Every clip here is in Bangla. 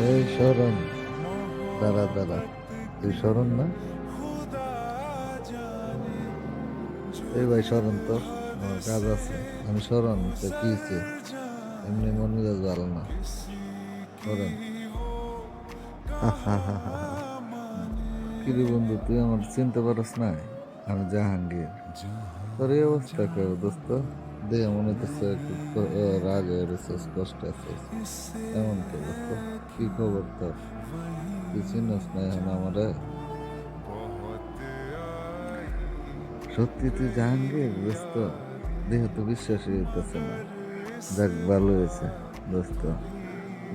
এই শরণ, দাঁড়া দাঁড়া, তুই শরণ না? এই ভাই শরণ তো, আমার কাজ আছে। আমি শরণ, তো কি হয়েছে? এমনি মন মেজাজ ভালো না, শরণ। হা হা হা হা হা। কিরে বন্ধু, তুই আমার চিনতে পারস না? আমি জাহাঙ্গীর। তোর এই অবস্থা কেউ দোস্ত? দেখে মনে হইতেছে একটু রাগ হয়ে রয়েছিস, কষ্টে আছিস। এমন কে দোস্ত? কি খবর তোর? তুই চিনস না এখন আমারে? সত্যি তুই জাহাঙ্গীর দোস্ত? দেখে তো বিশ্বাসই হইতেছে না। যাক, ভালো হয়েছে দোস্ত।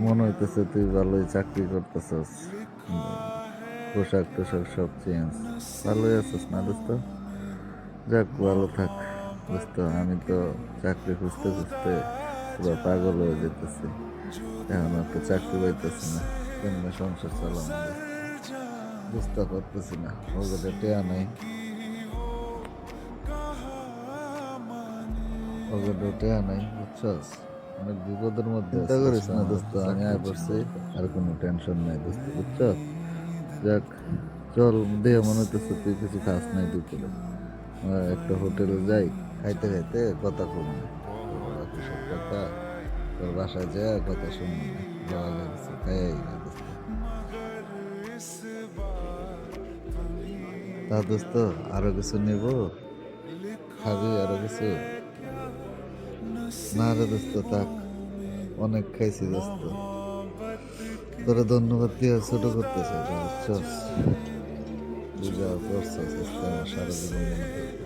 মনে হইতেছে তুই ভালোই চাকরি করতেছস। পোশাক টোশাক সব চেঞ্জ। ভালোই আছিস না দোস্ত? যাক, ভালো থাক দোস্ত। আমি তো চাকরি খুঁজতে খুঁজতে পুরো পাগল হয়ে যেতেছি। এখন আর তো চাকরি পাইতেছি না। কেমনে সংসার চালাম দোস্ত? বুঝতে পারতেছি না, ওগুলো টেয়া নাই, ওগুলো টেয়া নাই, বুঝছস? অনেক বিপদের মধ্যে চিন্তা করিস না দোস্ত, আমি আয় পড়ছি। আর কোনো টেনশন নাই দোস্ত, বুঝছস? যাক, চল। দেহ মনে হইতেছে তুই কিছু খাস নাই দুপুরে। একটা হোটেলে যাই, খাইতে খাইতে কথা কমবে। তোর বাকি সব কথা তোর বাসায় যায় কথা শুনবো না। ভালো কিছু খাই দোস্ত। তা দোস্ত, আরো কিছু নিব? খাবি আরো কিছু? না রে দোস্ত, থাক। অনেক খাইছি দোস্ত। তোরে ধন্যবাদ দিয়ে ছোট করতে চাই না, বুঝছস? তুই যা করছস আজকে আমার সারা জীবন মনে থাকবে।